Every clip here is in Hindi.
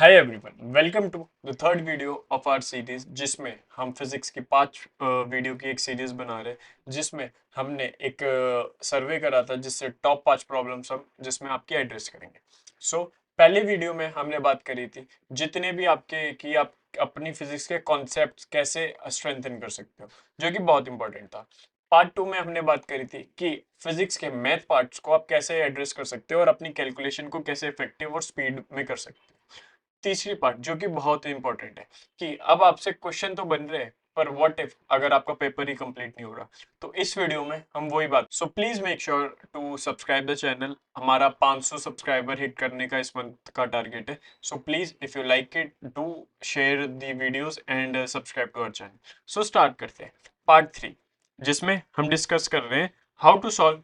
Hi everyone, welcome to the third video of our series जिसमें हम फिजिक्स की 5 वीडियो की एक सीरीज बना रहे हैं जिसमें हमने एक सर्वे करा था जिससे टॉप 5 प्रॉब्लम्स हम जिसमें आपकी एड्रेस करेंगे। पहले वीडियो में हमने बात करी थी जितने भी आपके कि आप अपनी फिजिक्स के कॉन्सेप्ट कैसे स्ट्रेंथन कर सकते हो, जो कि बहुत इंपॉर्टेंट था। पार्ट 2 में हमने बात करी थी कि फिजिक्स के मैथ पार्ट्स को आप कैसे एड्रेस कर सकते हो और अपनी कैलकुलेशन को कैसे इफेक्टिव और स्पीड में कर सकते हो। तीसरी पार्ट जो कि बहुत ही इंपॉर्टेंट है कि अब आपसे क्वेश्चन तो बन रहे हैं पर व्हाट इफ अगर आपका पेपर ही कंप्लीट नहीं हो रहा, तो इस वीडियो में हम वही बात। So please make sure to subscribe the channel. हमारा 500 सब्सक्राइबर हिट करने का इस मंथ का टारगेट है। So please if you like it do share the videos and subscribe to our channel. So start करते हैं पार्ट 3 जिसमें हम डिस्कस कर रहे हैं how to solve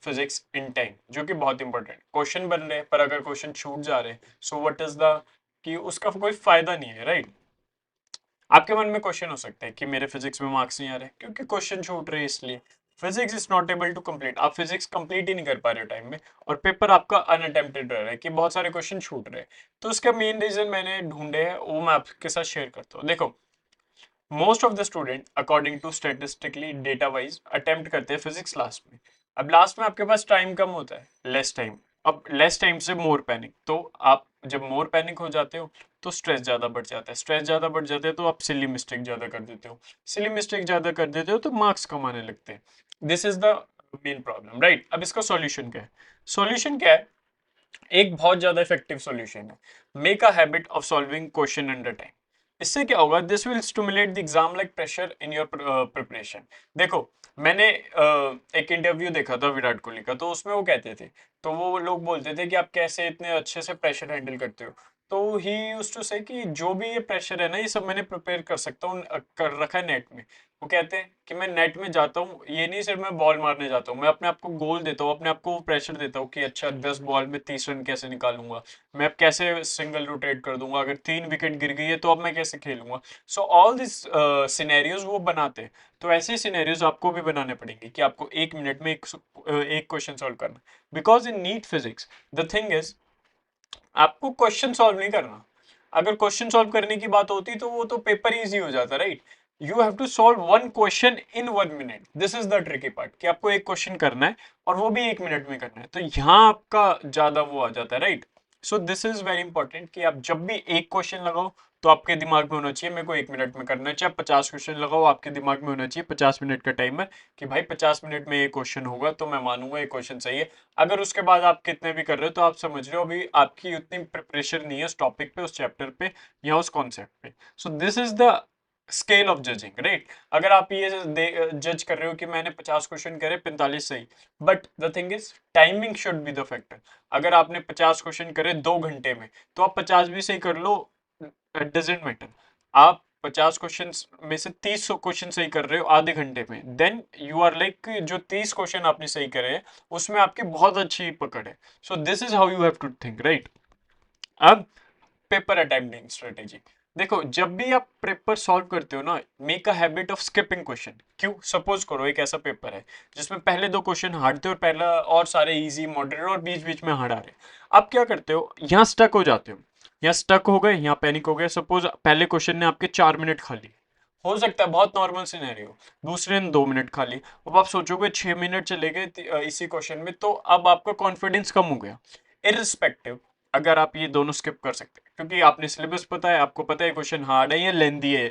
physics in time, जो कि बहुत इंपॉर्टेंट क्वेश्चन बन रहे हैं पर अगर क्वेश्चन छूट जा रहे हैं सो व्हाट इज द कि उसका कोई फायदा नहीं है, राइट। आपके मन में क्वेश्चन हो सकता है कि मेरे फिजिक्स में मार्क्स नहीं आ रहे क्योंकि क्वेश्चन छूट रहे हैं, इसलिए physics is not able to complete. आप फिजिक्स कंप्लीट ही नहीं कर पा रहे हो टाइम में और पेपर आपका अनअटेम्प्टेड रह रहा है कि बहुत सारे क्वेश्चन छूट रहे हैं। तो उसका मेन रीजन मैंने ढूंढे हैं, वो मैं आपके साथ शेयर करता हूँ। देखो, most of the student according to statistically data wise attempt करते हैं फिजिक्स लास्ट में। अब लास्ट में आपके पास टाइम कम होता है, लेस टाइम। अब लेस टाइम से मोर पैनिक, तो आप जब मोर पैनिक हो जाते हो तो स्ट्रेस ज्यादा बढ़ जाता है, स्ट्रेस ज्यादा बढ़ जाते हैं तो आप सिली मिस्टेक ज्यादा कर देते हो, सिली मिस्टेक ज्यादा कर देते हो तो मार्क्स कम आने लगते हैं। This is the main problem, right. अब इसका सॉल्यूशन क्या है? सॉल्यूशन क्या है? एक बहुत ज्यादा इफेक्टिव सॉल्यूशन है, make a habit of solving question under time. इससे क्या होगा? This will stimulate the exam like pressure in your preparation. देखो, मैंने एक इंटरव्यू देखा था विराट कोहली का, तो उसमें वो कहते थे, तो वो लोग बोलते थे कि आप कैसे इतने अच्छे से प्रेशर हैंडल करते हो। तो ही यूज्ड टू से कि जो भी ये प्रेशर है ना, ये सब मैंने प्रिपेयर कर सकता हूँ, कर रखा है नेट में। वो कहते हैं कि मैं नेट में जाता हूँ, ये नहीं सिर्फ मैं बॉल मारने जाता हूँ, मैं अपने आप को गोल देता हूँ, अपने आप को प्रेशर देता हूँ कि अच्छा 10 बॉल में 30 रन कैसे निकालूंगा, मैं अब कैसे सिंगल रोटेट कर दूंगा, अगर 3 विकेट गिर गई है तो अब मैं कैसे खेलूंगा। सो ऑल दिस सिनेरियोज वो बनाते हैं। तो ऐसे सिनेरियोज आपको भी बनाने पड़ेंगे कि आपको 1 मिनट में एक क्वेश्चन सॉल्व करना। Because in NEET physics the thing is, आपको क्वेश्चन सॉल्व नहीं करना। अगर क्वेश्चन सॉल्व करने की बात होती तो वो तो पेपर इजी हो जाता, right. You have to solve one question in 1 minute. This is the tricky part कि आपको एक क्वेश्चन करना है और वो भी 1 मिनट में करना है, तो यहाँ आपका ज्यादा वो आ जाता है, right. So this is very important कि आप जब भी एक क्वेश्चन लगाओ तो आपके दिमाग में होना चाहिए मेरे को 1 मिनट में करना है। चाहे 50 क्वेश्चन लगाओ, आपके दिमाग में होना चाहिए 50 मिनट का टाइमर कि भाई 50 मिनट में ये क्वेश्चन होगा तो मैं मानूंगा ये क्वेश्चन सही है। अगर उसके बाद आप कितने भी कर रहे हो तो आप समझ रहे हो अभी आपकी उतनी प्रिपरेशन नहीं है उस टॉपिक पे, उस चैप्टर पे या उस कॉन्सेप्ट पे। सो this is the scale of judging, right. अगर आप ये जज कर रहे हो कि मैंने 50 क्वेश्चन करे 45 सही, but the thing is timing should be the factor. अगर आपने 50 क्वेश्चन करे 2 घंटे में तो आप 50 भी सही कर लो, डजेंट मैटर। आप 50 क्वेश्चन में से 30 क्वेश्चन सही कर रहे हो आधे घंटे में, देन यू आर लाइक जो 30 क्वेश्चन आपने सही करे हैं उसमें आपकी बहुत अच्छी पकड़ है। So this is how you have to think, right. अब पेपर अटेम्प्टिंग स्ट्रेटेजी। देखो, जब भी आप पेपर सॉल्व करते हो ना, make a habit of skipping question. क्यों? सपोज करो एक ऐसा पेपर है जिसमें पहले 2 क्वेश्चन हार्ड थे और पहला और सारे इजी मॉडरेट और बीच बीच में हार्ड आ रहे। आप क्या करते हो? यहाँ स्टक हो जाते हो, यहाँ स्टक हो गए, यहाँ पैनिक हो गए। सपोज पहले क्वेश्चन ने आपके 4 मिनट खा लिए, हो सकता है बहुत नॉर्मल सिनेरियो। दूसरे ने 2 मिनट खा ली, अब आप सोचोगे 6 मिनट चले गए इसी क्वेश्चन में, तो अब आपका कॉन्फिडेंस कम हो गया। इरिस्पेक्टिव, अगर आप ये दोनों स्किप कर सकते हैं क्योंकि आपने सिलेबस पता है, आपको पता है क्वेश्चन हार्ड है या लेंदी है,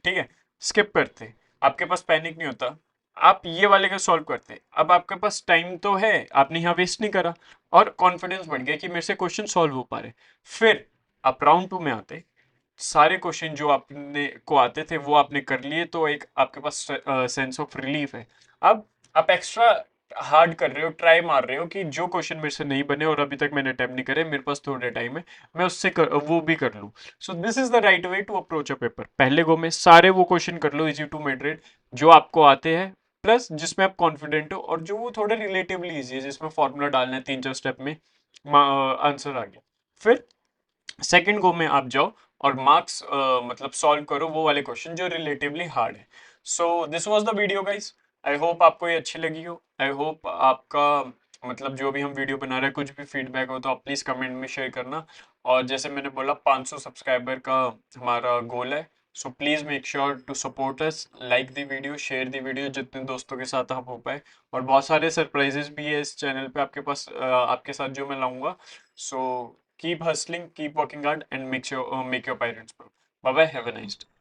ठीक है, स्किप करते, आपके पास पैनिक नहीं होता, आप ये वाले का सॉल्व करते। अब आपके पास टाइम तो है, आपने यहाँ वेस्ट नहीं करा और कॉन्फिडेंस बढ़ गया कि मेरे से क्वेश्चन सॉल्व हो पा रहे। फिर आप राउंड 2 में आते, सारे क्वेश्चन जो आपने को आते थे वो आपने कर लिए, तो एक आपके पास सेंस ऑफ रिलीफ है। अब आप एक्स्ट्रा हार्ड कर रहे हो, ट्राई मार रहे हो कि जो क्वेश्चन मेरे से नहीं बने और अभी तक मैंने अटेम्प्ट नहीं करे, मेरे पास थोड़ा टाइम है, मैं उससे वो भी कर लूँ। So this is the right way to approach a paper. पहले गो में सारे वो क्वेश्चन कर लो इजी टू मॉडरेट जो आपको आते हैं, प्लस जिसमें आप कॉन्फिडेंट हो और जो वो थोड़े रिलेटिवली इजी है, जिसमें फॉर्मूला डालना है 3-4 स्टेप में आंसर आ गया। फिर सेकंड गो में आप जाओ और मार्क्स मतलब सॉल्व करो वो वाले क्वेश्चन जो रिलेटिवली हार्ड है। So this was the video guys. I hope आपको ये अच्छी लगी हो। आई होप आपका मतलब जो भी हम वीडियो बना रहे हैं कुछ भी फीडबैक हो तो आप प्लीज कमेंट में शेयर करना। और जैसे मैंने बोला 500 सब्सक्राइबर का हमारा गोल है। So please make sure to support us, like the video, share the video जितने दोस्तों के साथ आप हो पाए। और बहुत सारे सरप्राइजेस भी है इस चैनल पे आपके पास, आपके साथ जो मैं लाऊंगा। So keep hustling, keep working hard and make your parents proud. Bye bye, have a nice day.